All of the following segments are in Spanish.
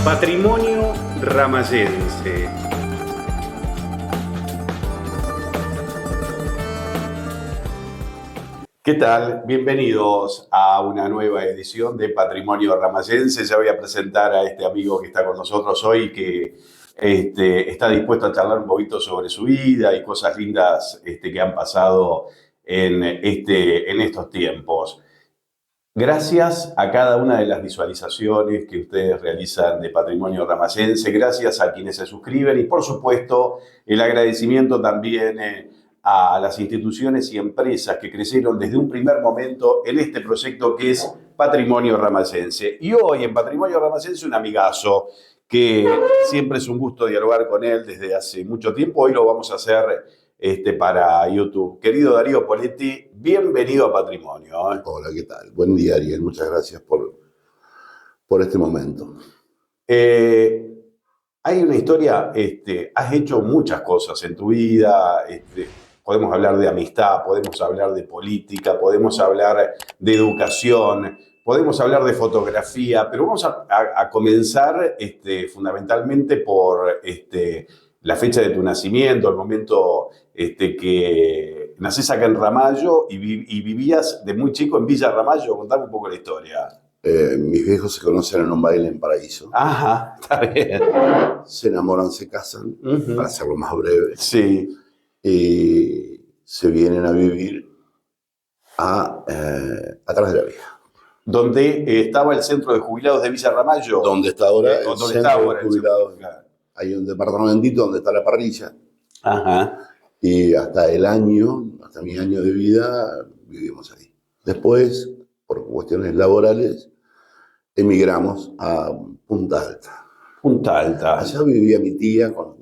Patrimonio Ramayense. ¿Qué tal? Bienvenidos a una nueva edición de Patrimonio Ramayense. Ya voy a presentar a este amigo que está con nosotros hoy, que está dispuesto a charlar un poquito sobre su vida y cosas lindas que han pasado en estos tiempos. Gracias a cada una de las visualizaciones que ustedes realizan de Patrimonio Ramayense, gracias a quienes se suscriben y, por supuesto, el agradecimiento también a las instituciones y empresas que crecieron desde un primer momento en este proyecto que es Patrimonio Ramayense. Y hoy en Patrimonio Ramayense un amigazo que siempre es un gusto dialogar con él desde hace mucho tiempo. Hoy lo vamos a hacer para YouTube. Querido Darío Poletti, bienvenido a Patrimonio. Hola, ¿qué tal? Buen día, Ariel. Muchas gracias por este momento. Hay una historia, has hecho muchas cosas en tu vida, podemos hablar de amistad, podemos hablar de política, podemos hablar de educación, podemos hablar de fotografía, pero vamos a comenzar fundamentalmente por la fecha de tu nacimiento, el momento que nacés acá en Ramallo y vivías de muy chico en Villa Ramallo. Contame un poco la historia. Mis viejos se conocen en un baile en Paraíso. Ajá, está bien. Se enamoran, se casan, para hacerlo más breve. Sí. Y se vienen a vivir atrás de la vía. Donde estaba el centro de jubilados de Villa Ramallo. ¿Dónde está ahora el ¿Dónde centro está ahora de jubilados? Claro. Hay un departamentito donde está la parrilla. Ajá. Y hasta mi año de vida, vivimos ahí. Después, por cuestiones laborales, emigramos a Punta Alta. Punta Alta. Allá vivía mi tía con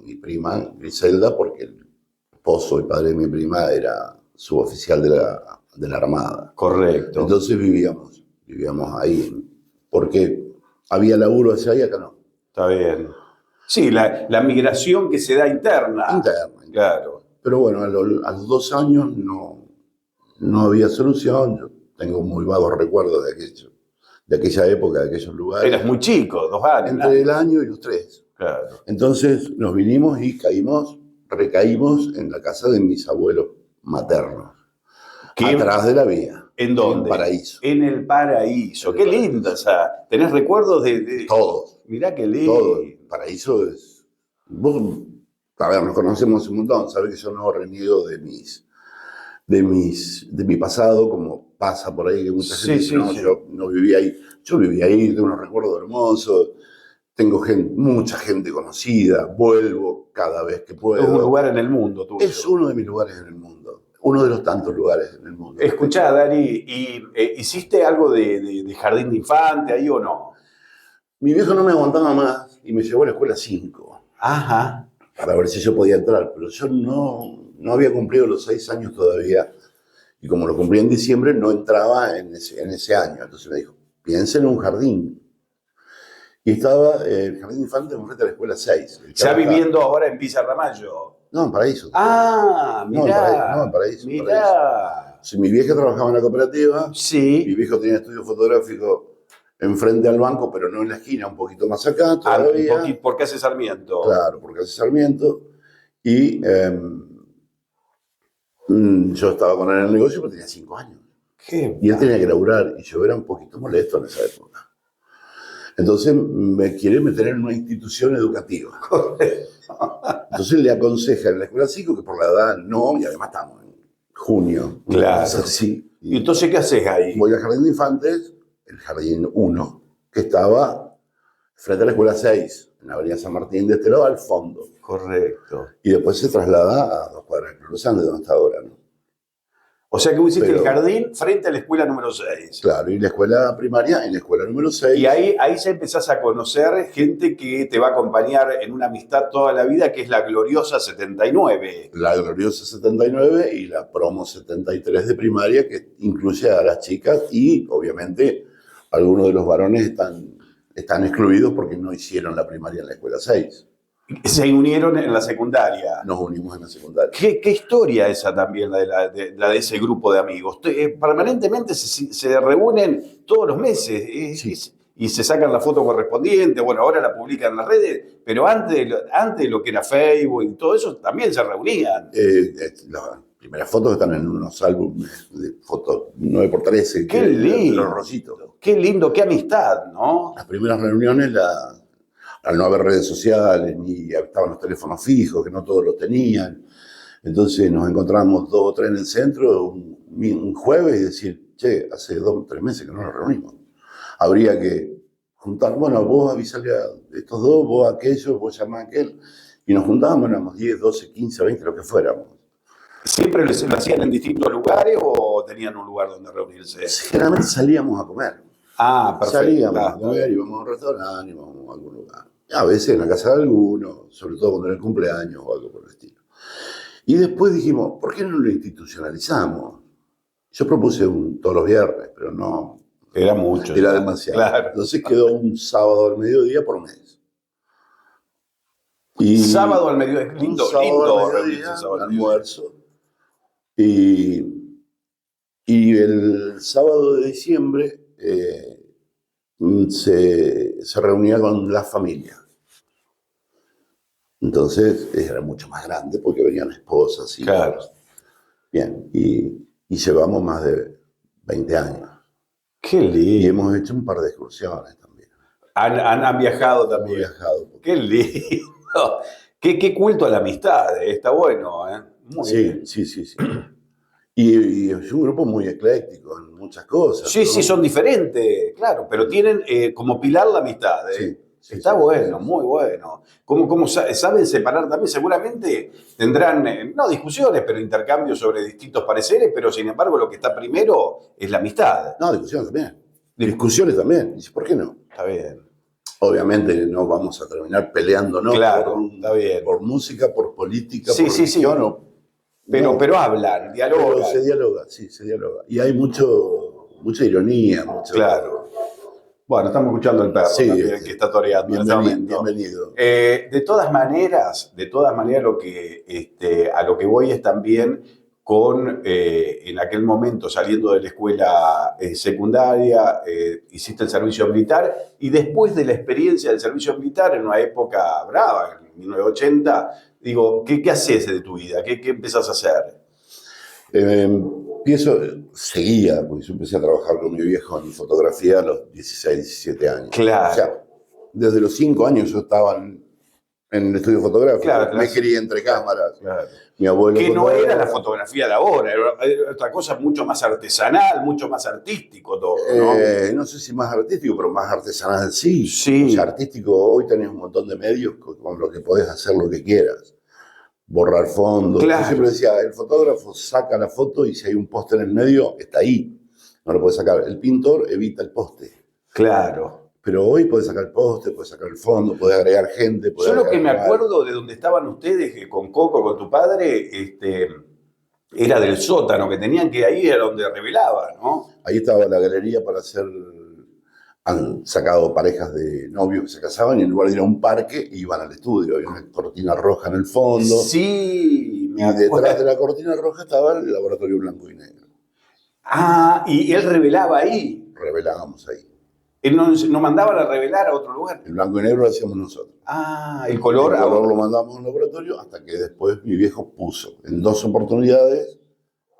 mi prima Griselda, porque el esposo y padre de mi prima era suboficial de la Armada. Correcto. Entonces vivíamos ahí, porque había laburo allá y acá no. Está bien. Sí, la migración que se da interna. Interna. Claro. Pero bueno, a los 2 años no había solución. Yo tengo muy vagos recuerdos de aquella época, de aquellos lugares. Eras muy chico, 2 años. Entre el año y los 3. Claro. Entonces nos vinimos y recaímos en la casa de mis abuelos maternos. Atrás de la vía. ¿En dónde? En el Paraíso. En el Paraíso. Qué lindo. O sea, ¿tenés recuerdos de...? Todos. Mirá qué lindo. Todo. El Paraíso es... A ver, nos conocemos un montón. Sabés que yo no reniego de mi pasado, como pasa por ahí, que mucha gente dice, no, yo no viví ahí. Yo viví ahí, tengo unos recuerdos hermosos. Tengo mucha gente conocida. Vuelvo cada vez que puedo. Es un lugar en el mundo, tuyo. Es uno de mis lugares en el mundo. Uno de los tantos lugares en el mundo. Escuchá, Dari, ¿hiciste algo de jardín de infante ahí o no? Mi viejo no me aguantaba más y me llevó a la escuela 5. Ajá. Para ver si yo podía entrar, pero yo no había cumplido los 6 años todavía. Y como lo cumplí en diciembre, no entraba en ese año. Entonces me dijo, piensa en un jardín. Y estaba el jardín de infante enfrente de la escuela 6. ¿Ya viviendo ahora en Villa Ramallo? No, en Paraíso. Ah, mirá. No, en Paraíso. Mirá. Sí, mi vieja trabajaba en la cooperativa. Sí. Mi viejo tenía estudio fotográfico enfrente al banco, pero no en la esquina, un poquito más acá todavía. ¿Por qué hace Sarmiento? Claro, porque hace Sarmiento. Y yo estaba con él en el negocio, pero tenía 5 años. Y él tenía que laburar, y yo era un poquito molesto en esa época. Entonces me quiere meter en una institución educativa. Entonces le aconseja en la escuela 5 que por la edad no, y además estamos en junio. Claro. Así. ¿Y entonces qué haces ahí? Voy al jardín de infantes, el jardín 1, que estaba frente a la escuela 6, en la avenida San Martín, de este lado al fondo. Correcto. Y después se traslada a 2 cuadras de Los Andes, donde está ahora, ¿no? O sea que vos hiciste el jardín frente a la escuela número 6. Claro, y la escuela primaria en la escuela número 6. Y ahí ya empezás a conocer gente que te va a acompañar en una amistad toda la vida, que es la gloriosa 79. La gloriosa 79 y la promo 73 de primaria, que incluye a las chicas y, obviamente, algunos de los varones están excluidos porque no hicieron la primaria en la escuela 6. Se unieron en la secundaria. Nos unimos en la secundaria. ¿Qué historia esa también, la de ese grupo de amigos? Permanentemente se reúnen todos los meses. Sí. y se sacan la foto correspondiente. Bueno, ahora la publican en las redes, pero antes de lo que era Facebook y todo eso, también se reunían. Las primeras fotos están en unos álbumes de fotos 9x13. ¡Qué lindo! Los rollitos. ¡Qué lindo! ¡Qué amistad!, ¿no? Las primeras reuniones, al no haber redes sociales, ni estaban los teléfonos fijos, que no todos los tenían. Entonces nos encontramos 2 o 3 en el centro un jueves y decir, che, hace 2 o 3 meses que no nos reunimos. Habría que juntar, bueno, vos avisale a estos dos, vos a aquellos, vos llamá a aquel. Y nos juntábamos, éramos 10, 12, 15, 20, lo que fuéramos. ¿Siempre lo hacían en distintos lugares o tenían un lugar donde reunirse? Generalmente salíamos a comer. Ah, perfecto. Salíamos a comer, íbamos a un restaurante, íbamos a algún lugar. A veces en la casa de alguno, sobre todo cuando era el cumpleaños o algo por el estilo. Y después dijimos, ¿por qué no lo institucionalizamos? Yo propuse todos los viernes, pero no. Era mucho. Era demasiado. Claro. Entonces quedó un sábado al mediodía por mes. Y sábado al mediodía, lindo, lindo mediodía, almuerzo. Y el sábado de diciembre se reunía con la familia. Entonces era mucho más grande porque venían esposas y claro. Bien, y llevamos más de 20 años. Qué lindo. Y hemos hecho un par de excursiones también. Han viajado también. Hemos viajado. Qué lindo. Qué culto a la amistad, está bueno, ¿eh? Muy bien. Sí. Y es un grupo muy ecléctico en muchas cosas. Sí, ¿no? Sí, son diferentes, claro, pero tienen como pilar la amistad, ¿eh? Sí, está bueno, muy bueno. ¿Cómo saben separar también? Seguramente tendrán, no discusiones, pero intercambios sobre distintos pareceres, pero sin embargo lo que está primero es la amistad. No, discusiones también. Discusiones también. ¿Por qué no? Está bien. Obviamente no vamos a terminar peleándonos claro, está bien. Por música, por política, sí, por religión. Sí. Pero hablan, dialogan. Pero se dialoga. Y hay mucha ironía. Claro. Bueno, estamos escuchando al perro también, que está toreando. Bienvenido. De todas maneras, a lo que voy es también con, en aquel momento, saliendo de la escuela secundaria, hiciste el servicio militar, y después de la experiencia del servicio militar, en una época brava, en 1980, digo, ¿qué haces de tu vida? ¿Qué empezás a hacer? Seguía, porque yo empecé a trabajar con mi viejo en fotografía a los 16, 17 años. Claro. O sea, desde los 5 años yo estaba en el estudio fotográfico. Claro. Me crié entre cámaras. Claro. Mi abuelo. Que no era la fotografía de ahora, era otra cosa mucho más artesanal, mucho más artístico todo, ¿no? No sé si más artístico, pero más artesanal sí. Sí. O sea, artístico, hoy tenés un montón de medios con los que podés hacer lo que quieras. Borrar fondos. Claro. Yo siempre decía, el fotógrafo saca la foto y si hay un poste en el medio, está ahí. No lo puede sacar. El pintor evita el poste. Claro. Pero hoy podés sacar el poste, podés sacar el fondo, podés agregar gente. Yo lo que me acuerdo de donde estaban ustedes, con Coco, con tu padre, era del sótano, que tenían que ahí era donde revelaban, ¿no? Ahí estaba la galería para hacer... Han sacado parejas de novios que se casaban y en lugar de ir a un parque iban al estudio. Había una cortina roja en el fondo. Sí, y detrás de la cortina roja estaba el laboratorio blanco y negro. Ah, y él revelaba ahí. Revelábamos ahí. Él no mandaban a revelar a otro lugar. El blanco y negro lo hacíamos nosotros. Ah, el color. El color lo mandamos a un laboratorio hasta que después mi viejo puso en 2 oportunidades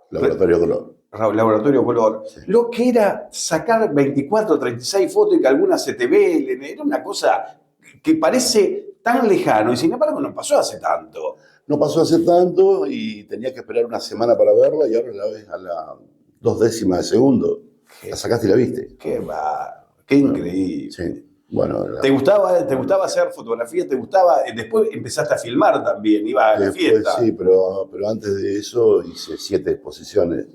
laboratorio color. Laboratorio color, sí. Lo que era sacar 24 o 36 fotos y que algunas se te velen, era una cosa que parece tan lejano y sin embargo no pasó hace tanto. No pasó hace tanto y tenía que esperar una semana para verla y ahora la ves a la 0.2 de segundo. La sacaste y la viste. Qué increíble. Sí. Bueno, ¿Te gustaba hacer fotografía? ¿Te gustaba? Después empezaste a filmar también, iba a la fiesta. Sí, pero antes de eso hice 7 exposiciones.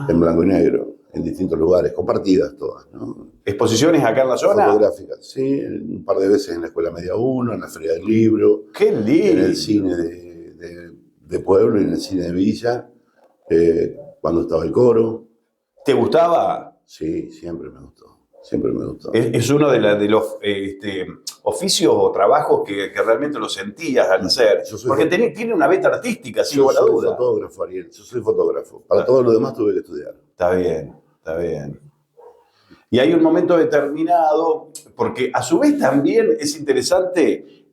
En blanco y negro, en distintos lugares, compartidas todas, ¿no? ¿Exposiciones acá en la zona? Fotográficas, sí, un par de veces en la Escuela Media 1, en la Feria del Libro. ¡Qué lindo! En el cine de pueblo y en el cine de Villa, cuando estaba el coro. ¿Te gustaba? Sí, siempre me gustó. Siempre me gustó. Es uno de los oficios o trabajos que realmente lo sentías al hacer. Porque tiene una beta artística, sin lugar a duda. Yo soy fotógrafo, Ariel. Yo soy fotógrafo. Para todo lo demás tuve que estudiar. Está bien, está bien. Y hay un momento determinado, porque a su vez también es interesante,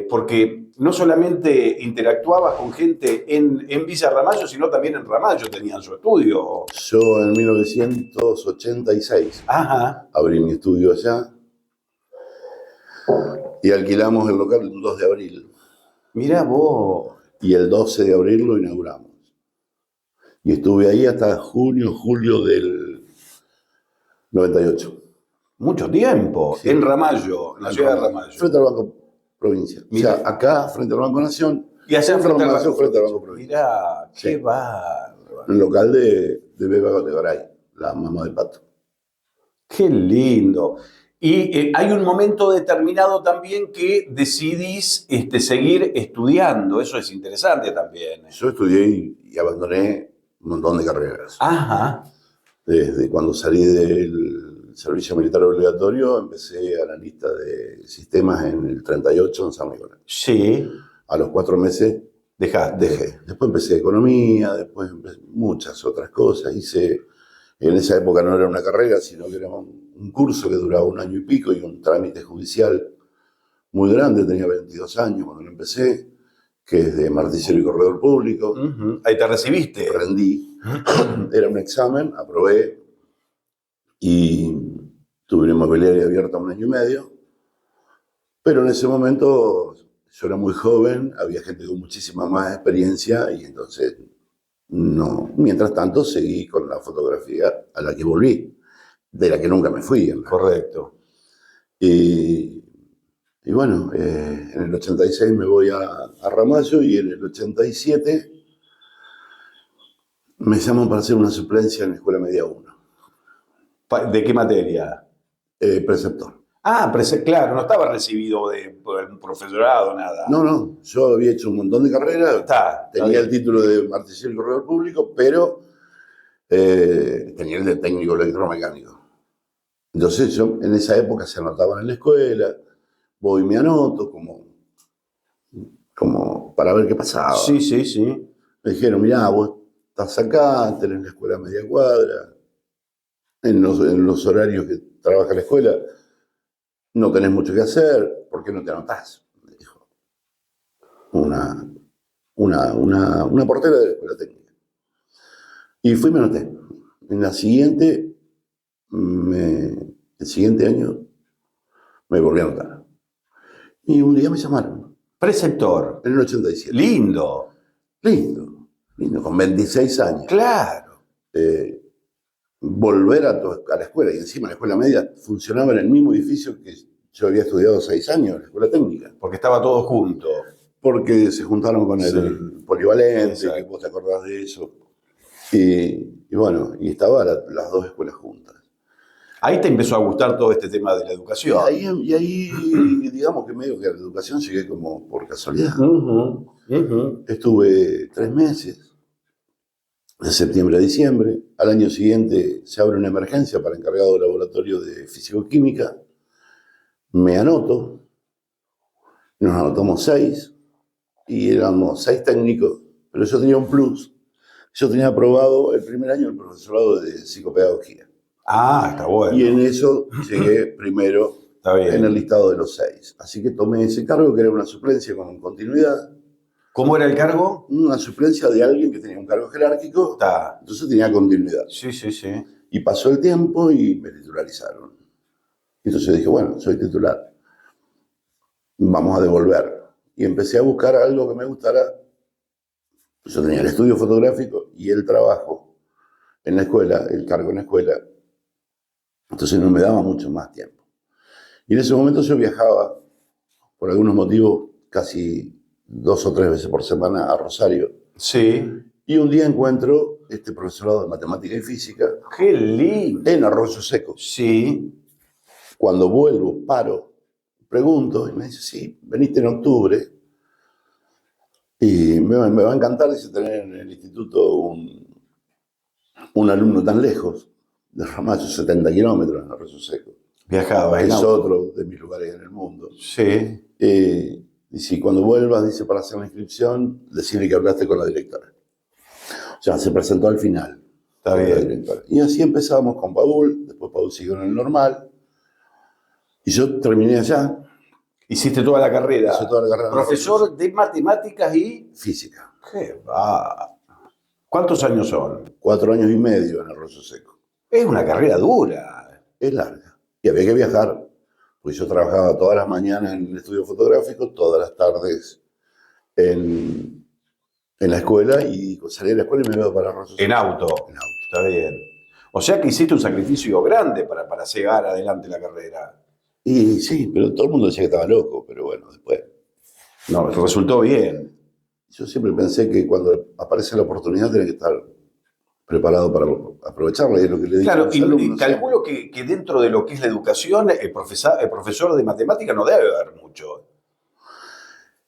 porque no solamente interactuabas con gente en Villa Ramallo, sino también en Ramallo tenían su estudio. Yo en 1986 Ajá. abrí mi estudio allá y alquilamos el local el 2 de abril. Mirá vos. Y el 12 de abril lo inauguramos. Y estuve ahí hasta julio del 98. Mucho tiempo. Sí. En Ramallo, en la ciudad de Ramallo. Frente al Banco Provincia. Mirá. O sea, acá, frente al Banco Nación. Y allá frente al Banco Provincia. Mirá, qué Sí. bárbaro. El local de Beba de Garay, la mamá del Pato. Qué lindo. Y hay un momento determinado también que decidís seguir estudiando. Eso es interesante también. Yo estudié y abandoné un montón de carreras. Ajá. Desde cuando salí del servicio militar obligatorio, empecé analista de sistemas en el 38 en San Nicolás. Sí. A los 4 meses dejé. Después empecé economía, después muchas otras cosas. En esa época no era una carrera, sino que era un curso que duraba 1 año y pico y un trámite judicial muy grande. Tenía 22 años cuando lo empecé, que es de martillero y corredor público. Ahí te recibiste. Rendí. Era un examen, aprobé y tuve una inmobiliaria abierta 1 año y medio. Pero en ese momento yo era muy joven, había gente con muchísima más experiencia y entonces no. Mientras tanto seguí con la fotografía a la que volví, de la que nunca me fui. Correcto. Y bueno, en el 86 me voy a Ramallo y en el 87 me llaman para hacer una suplencia en la Escuela Media 1. ¿De qué materia? Preceptor. Ah, claro, no estaba recibido por un profesorado, nada. No, yo había hecho un montón de carreras, tenía el título de martillero y corredor público, pero tenía el de técnico electromecánico. Entonces yo en esa época se anotaban en la escuela, voy y me anoto como para ver qué pasaba. Sí. Me dijeron, mirá, vos estás acá, tenés la escuela a media cuadra, en los horarios que trabaja la escuela, no tenés mucho que hacer, ¿por qué no te anotás? Me dijo una portera de la escuela técnica. Y fui y me anoté. El siguiente año me volví a anotar. Y un día me llamaron. Preceptor. En el 87. Lindo, con 26 años. Claro. Volver a la escuela, y encima la escuela media funcionaba en el mismo edificio que yo había estudiado 6 años, la escuela técnica. Porque estaba todo junto. Porque se juntaron con el polivalente, exacto, que vos te acordás de eso. Y bueno, y estaban las dos escuelas juntas. Ahí te empezó a gustar todo este tema de la educación. Y ahí digamos que medio que a la educación llegué como por casualidad. Estuve 3 meses. De septiembre a diciembre. Al año siguiente se abre una emergencia para encargado del laboratorio de físico-química. Me anoto. Nos anotamos 6. Y éramos 6 técnicos. Pero yo tenía un plus. Yo tenía aprobado el primer año el profesorado de psicopedagogía. Ah, está bueno. Y en eso llegué primero en el listado de los 6. Así que tomé ese cargo, que era una suplencia con continuidad. ¿Cómo era el cargo? Una suplencia de alguien que tenía un cargo jerárquico, entonces tenía continuidad. Sí. Y pasó el tiempo y me titularizaron. Entonces dije, bueno, soy titular. Vamos a devolver. Y empecé a buscar algo que me gustara. Yo tenía el estudio fotográfico y el trabajo en la escuela, el cargo en la escuela. Entonces no me daba mucho más tiempo. Y en ese momento yo viajaba, por algunos motivos, casi 2 o 3 veces por semana a Rosario. Sí. Y un día encuentro este profesorado de matemática y física. ¡Qué lindo! En Arroyo Seco. Sí. Cuando vuelvo, paro, pregunto y me dice, sí, veniste en octubre. Y me va a encantar, dice, tener en el instituto un alumno tan lejos, de Ramallo, 70 kilómetros en Arroyo Seco. Viajaba. Es otro de mis lugares en el mundo. Sí. Dice, cuando vuelvas, dice, para hacer la inscripción, decirle que hablaste con la directora. O sea, se presentó al final. Está bien. Directora. Y así empezamos con Paul, después Paul siguió en el normal, y yo terminé allá. Hiciste toda la carrera. Hice toda la carrera. Profesor de matemáticas y física. ¿Qué va? ¿Cuántos años son? 4 años y medio en Arroyo Seco. Es una carrera dura. Es larga. Y había que viajar. Pues yo trabajaba todas las mañanas en el estudio fotográfico, todas las tardes en la escuela, y salía de la escuela y me iba para Arroyo Seco. En auto. En auto. Está bien. O sea que hiciste un sacrificio grande para llegar adelante la carrera. Y sí, pero todo el mundo decía que estaba loco, pero bueno, después. No, resultó bien. Yo siempre pensé que cuando aparece la oportunidad tenés que estar preparado para aprovecharla, y es lo que le digo Claro, a los alumnos. Y calculo que dentro de lo que es la educación, el profesor de matemática no debe haber mucho.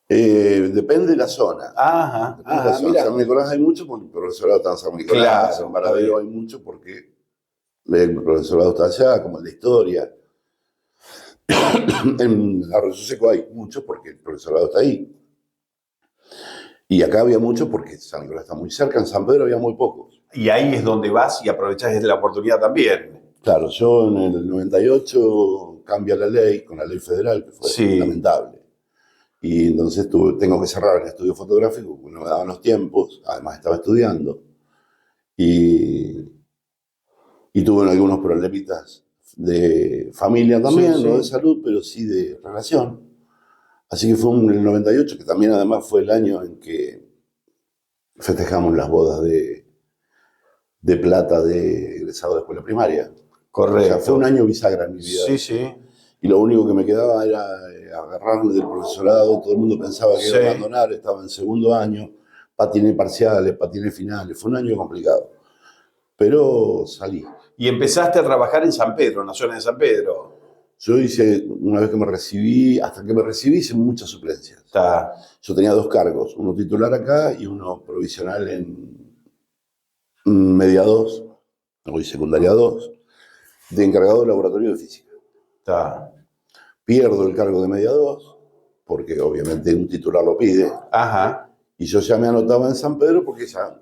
Depende de la zona. Ajá. Depende de la zona. En San Nicolás hay mucho porque el profesorado está en San Nicolás. Claro, En Varadero hay mucho porque el profesorado está allá, como el de historia. En Arroyo Seco hay mucho porque el profesorado está ahí. Y acá había mucho porque San Nicolás está muy cerca. En San Pedro había muy pocos. Y ahí es donde vas y aprovechás la oportunidad también. Claro, yo en el 98 cambia la ley, con la ley federal, que fue lamentable. Y entonces tengo que cerrar el estudio fotográfico porque no me daban los tiempos. Además estaba estudiando. Y tuve algunos problemitas de familia también, no de salud, pero sí de relación. Así que fue en el 98, que también además fue el año en que festejamos las bodas de plata de egresado de escuela primaria. Correcto. O sea, fue un año bisagra en mi vida. Sí, sí. Y lo único que me quedaba era agarrarme del profesorado. Todo el mundo pensaba que iba a abandonar, estaba en segundo año, patines parciales, patines finales. Fue un año complicado. Pero salí. Y empezaste a trabajar en San Pedro, en la zona de San Pedro. Yo hice, una vez que me recibí, hasta que me recibí, hice muchas suplencias. Está. Yo tenía 2 cargos, uno titular acá y uno provisional en media 2, hoy secundaria 2, de encargado de laboratorio de física. Está. Pierdo el cargo de media 2, porque obviamente un titular lo pide. Ajá. Y yo ya me anotaba en San Pedro porque ya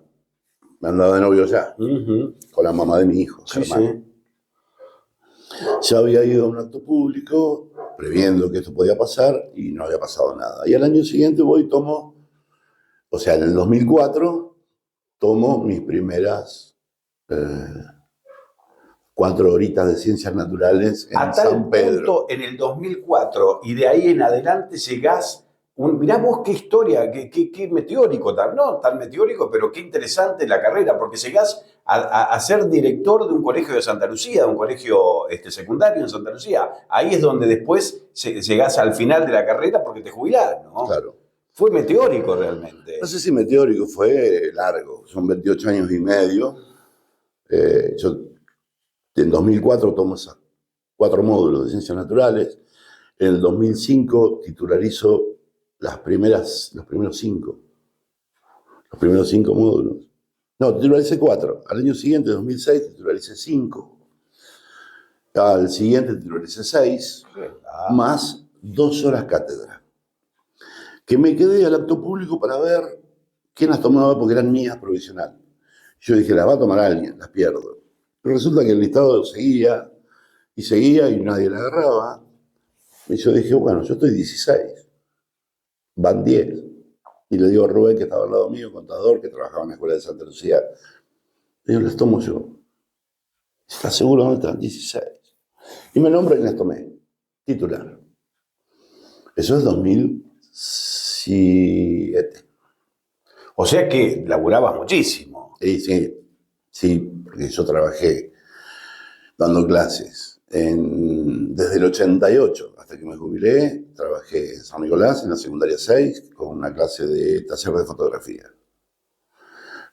me andaba de novio ya, con la mamá de mi hijo, Germán. Ya había ido a un acto público, previendo que esto podía pasar, y no había pasado nada. Y al año siguiente voy y tomo, o sea, en el 2004, tomo mis primeras 4 horitas de ciencias naturales en San Pedro. Punto, en el 2004, y de ahí en adelante llegás. Mirá vos qué historia, qué meteórico, no tan meteórico, pero qué interesante la carrera, porque llegás a ser director de un colegio de Santa Lucía, de un colegio secundario en Santa Lucía. Ahí es donde después llegás al final de la carrera porque te jubilás, ¿no? Claro. Fue meteórico realmente. No sé si meteórico, fue largo, son 28 años y medio. Yo en 2004 tomo esos 4 módulos de ciencias naturales. En el 2005 titularizo los primeros 5 módulos. No, titularicé 4. Al año siguiente, 2006, titularicé 5. Al siguiente titularicé 6, más 2 horas cátedra. Que me quedé al acto público para ver quién las tomaba, porque eran mías provisional. Yo dije, las va a tomar alguien, las pierdo. Pero resulta que el listado seguía y nadie la agarraba. Y yo dije, bueno, yo estoy 16. Van 10. Y le digo a Rubén, que estaba al lado mío, contador, que trabajaba en la escuela de Santa Lucía. Le digo, las tomo yo. ¿Estás seguro dónde están? 16. Y me nombra y las tomé. Titular. Eso es 2007. O sea que laburabas muchísimo. Sí, porque yo trabajé dando clases desde el 88 hasta que me jubilé. Trabajé en San Nicolás, en la secundaria 6, con una clase de taller de fotografía.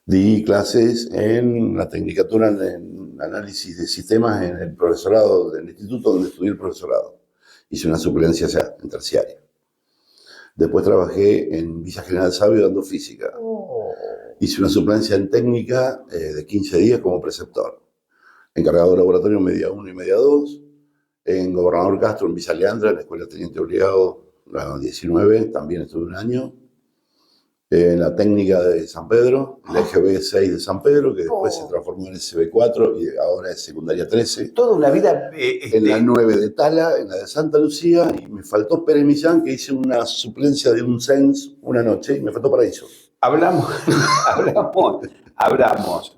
Di clases en la tecnicatura en análisis de sistemas en el profesorado del instituto donde estudié el profesorado. Hice una suplencia ya en terciaria. Después trabajé en Villa General Sabio dando física. Hice una suplencia en técnica de 15 días como preceptor. Encargado de laboratorio media 1 y media 2. En Gobernador Castro, en Villa Leandra, en la Escuela Teniente Obligado, la 19, también estuve un año. En la técnica de San Pedro, el EGB 6 de San Pedro, que después se transformó en SB4 y ahora es secundaria 13. Toda una vida... En la 9 de Tala, en la de Santa Lucía, y me faltó Pérez Millán, que hice una suplencia de un CENS una noche, y me faltó Paraíso. Hablamos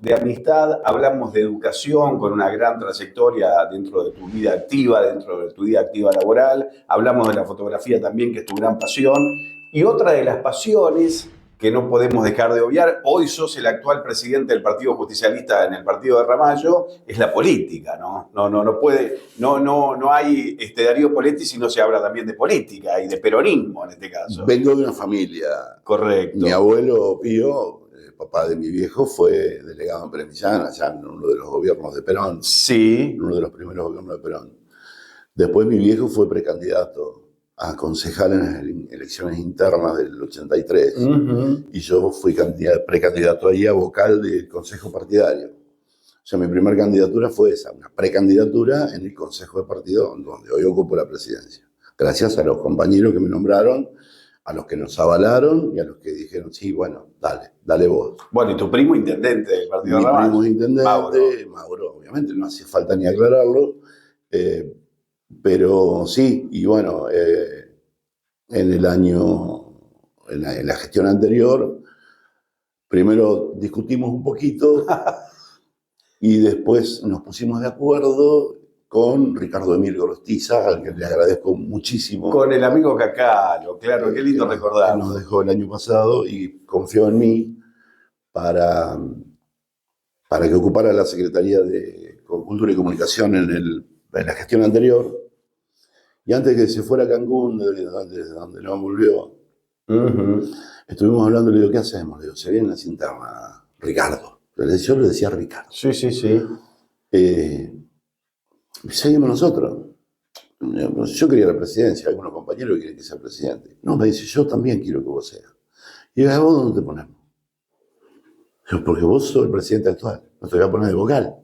de amistad, hablamos de educación con una gran trayectoria dentro de tu vida activa, dentro de tu vida activa laboral, hablamos de la fotografía también, que es tu gran pasión, y otra de las pasiones que no podemos dejar de obviar, hoy sos el actual presidente del Partido Justicialista en el partido de Ramallo, es la política, ¿no? No hay Darío Poletti si no se habla también de política y de peronismo en este caso. Vengo de una familia. Correcto. Mi abuelo Pío, papá de mi viejo, fue delegado en Pérez Millán, allá en uno de los gobiernos de Perón. Sí. En uno de los primeros gobiernos de Perón. Después mi viejo fue precandidato a concejal en las elecciones internas del 83, y yo fui precandidato ahí a vocal del consejo partidario. O sea, mi primera candidatura fue esa, una precandidatura en el consejo de partido donde hoy ocupo la presidencia. Gracias a los compañeros que me nombraron, a los que nos avalaron y a los que dijeron, sí, bueno, dale vos. Bueno, y tu primo intendente del partido de Ramallo. Mi primo intendente, Mauro, obviamente, no hace falta ni aclararlo. Pero sí, y bueno, en la gestión anterior, primero discutimos un poquito y después nos pusimos de acuerdo con Ricardo Emil Gorostiza, al que le agradezco muchísimo. Con el amigo Cacalo, claro, qué lindo recordar. Nos dejó el año pasado y confió en mí para que ocupara la Secretaría de Cultura y Comunicación en la gestión anterior. Y antes que se fuera a Cancún, desde donde no volvió, estuvimos hablando, le digo, ¿qué hacemos? Le digo, se viene la interna, Ricardo. Yo le decía Ricardo. Sí. Seguimos nosotros. Yo quería la presidencia, algunos compañeros quieren que sea presidente. No, me dice, yo también quiero que vos seas. Y digo, ¿a vos dónde te ponemos? Digo, porque vos sos el presidente actual, no te voy a poner de vocal.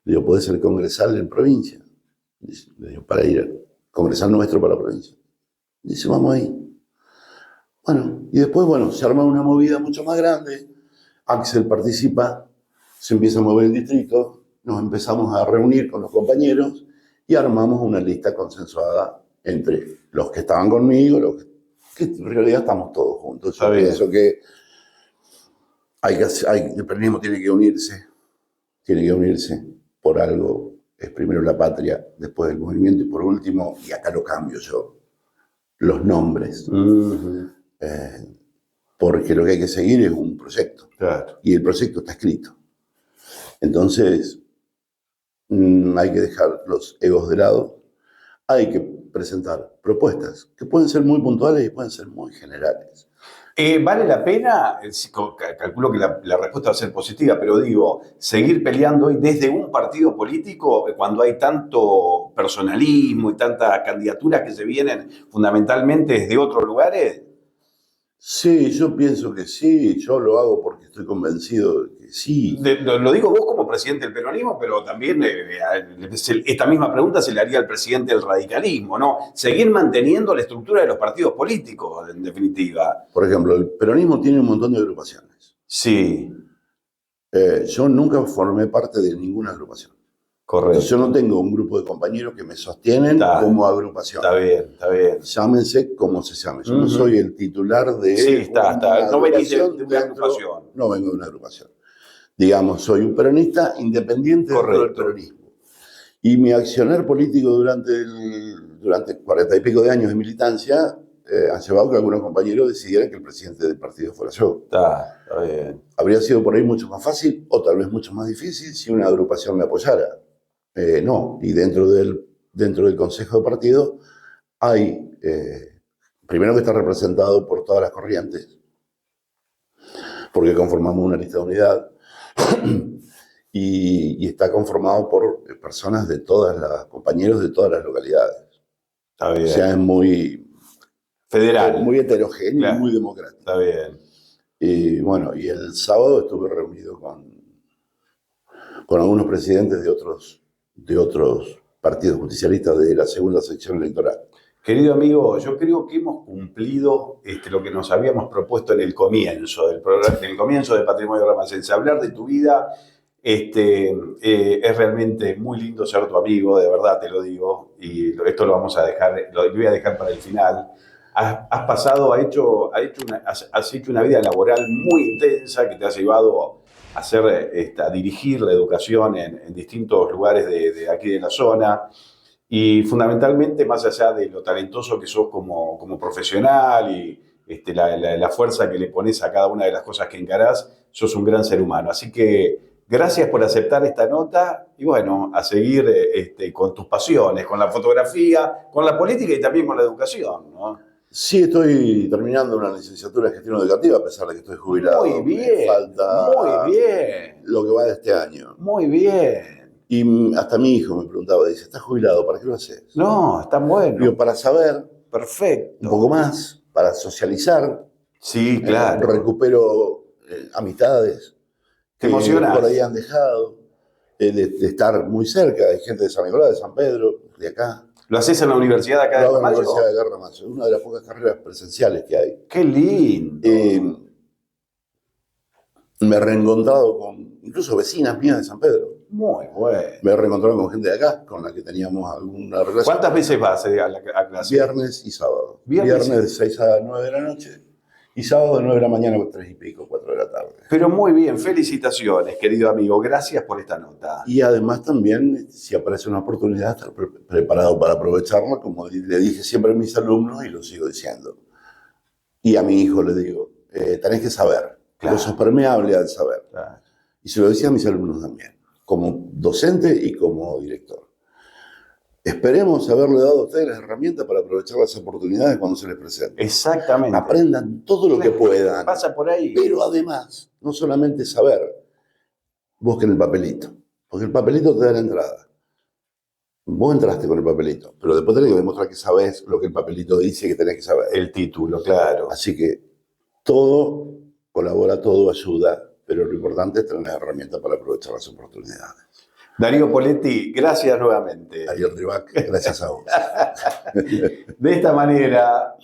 Le digo, podés ser congresal en provincia. Le digo, para ir congresal nuestro para la provincia. Dice, vamos ahí. Bueno, y después, se arma una movida mucho más grande. Axel participa, se empieza a mover el distrito, nos empezamos a reunir con los compañeros y armamos una lista consensuada entre los que estaban conmigo, que en realidad estamos todos juntos. Yo pienso que el peronismo tiene que unirse por algo. Es primero la patria, después el movimiento y por último, y acá lo cambio yo, los nombres. Porque lo que hay que seguir es un proyecto. Claro. Y el proyecto está escrito. Entonces, hay que dejar los egos de lado. Hay que presentar propuestas que pueden ser muy puntuales y pueden ser muy generales. ¿Vale la pena? Calculo que la respuesta va a ser positiva, pero digo, seguir peleando hoy desde un partido político cuando hay tanto personalismo y tantas candidaturas que se vienen fundamentalmente desde otros lugares. Sí, yo pienso que sí, yo lo hago porque estoy convencido de que sí. Lo digo vos como presidente del peronismo, pero también esta misma pregunta se le haría al presidente del radicalismo, ¿no? Seguir manteniendo la estructura de los partidos políticos, en definitiva. Por ejemplo, el peronismo tiene un montón de agrupaciones. Sí. Yo nunca formé parte de ninguna agrupación. Correcto. Entonces, yo no tengo un grupo de compañeros que me sostienen como agrupación. Está bien. Llámense como se llame. Yo no soy el titular de... Sí, está. No venís de una agrupación. No vengo de una agrupación. Digamos, soy un peronista independiente del peronismo. Y mi accionar político durante 40 y pico de años de militancia ha llevado a que algunos compañeros decidieran que el presidente del partido fuera yo. Está bien. Habría sido por ahí mucho más fácil o tal vez mucho más difícil si una agrupación me apoyara. No, y dentro del Consejo de Partido hay, primero que está representado por todas las corrientes, porque conformamos una lista de unidad, y está conformado por personas compañeros de todas las localidades. Está bien. O sea, es muy federal, muy heterogéneo, claro, y muy democrático. Está bien. Y bueno, y el sábado estuve reunido con algunos presidentes de otros partidos justicialistas de la segunda sección electoral. Querido amigo, yo creo que hemos cumplido lo que nos habíamos propuesto en el comienzo del programa, en el comienzo de Patrimonio Ramazense. Hablar de tu vida es realmente muy lindo ser tu amigo, de verdad te lo digo, y esto lo vamos a dejar, lo voy a dejar para el final. Has hecho una vida laboral muy intensa que te ha llevado a dirigir la educación en distintos lugares de aquí de la zona. Y fundamentalmente, más allá de lo talentoso que sos como profesional y la fuerza que le pones a cada una de las cosas que encarás, sos un gran ser humano. Así que gracias por aceptar esta nota y bueno, a seguir con tus pasiones, con la fotografía, con la política y también con la educación, ¿no? Sí, estoy terminando una licenciatura en gestión educativa, a pesar de que estoy jubilado. Muy bien, me falta muy bien. Lo que va de este año. Muy bien. Y hasta mi hijo me preguntaba, dice, ¿estás jubilado? ¿Para qué lo haces? No, está bueno. Digo, para saber Perfecto. un poco más, para socializar. Sí, claro. Recupero amistades Te que emocionas. por ahí han dejado, de estar muy cerca. Hay gente de San Nicolás, de San Pedro, de acá. ¿Lo haces en la universidad de acá de Lo hago en la Ramallo? Universidad de acá de Ramallo, una de las pocas carreras presenciales que hay. ¡Qué lindo! Me he reencontrado con incluso vecinas mías de San Pedro. Muy bueno. Me he reencontrado con gente de acá, con la que teníamos alguna relación. ¿Cuántas veces vas a clase? Viernes y sábado. Viernes de 6 a 9 de la noche y sábado de 9 de la mañana a 3 y pico, 4 de la tarde. Pero muy bien, felicitaciones, querido amigo. Gracias por esta nota. Y además también, si aparece una oportunidad, estar preparado para aprovecharla, como le dije siempre a mis alumnos y lo sigo diciendo. Y a mi hijo le digo, tenés que saber. Claro. Vos sos permeable al saber. Claro. Y se lo decía a mis alumnos también, como docente y como director. Esperemos haberle dado a ustedes las herramientas para aprovechar las oportunidades cuando se les presenten. Exactamente. Aprendan todo lo que puedan. Pasa por ahí. Pero además, no solamente saber, busquen el papelito, porque el papelito te da la entrada. Vos entraste con el papelito, pero después tenés que demostrar que sabés lo que el papelito dice que tenés que saber. El título, claro. Así que todo colabora, todo ayuda, pero lo importante es tener las herramientas para aprovechar las oportunidades. Darío Poletti, gracias nuevamente. Ariel Rivac, gracias a vos. De esta manera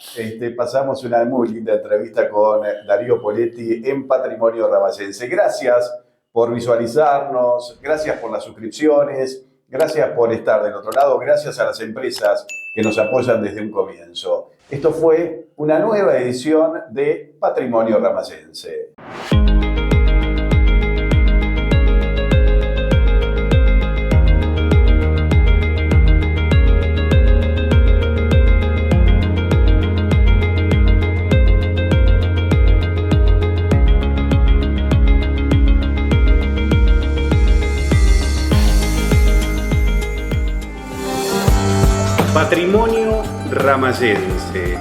pasamos una muy linda entrevista con Darío Poletti en Patrimonio Ramazense. Gracias por visualizarnos, gracias por las suscripciones, gracias por estar del otro lado, gracias a las empresas que nos apoyan desde un comienzo. Esto fue una nueva edición de Patrimonio Ramazense. Patrimonio Ramazense.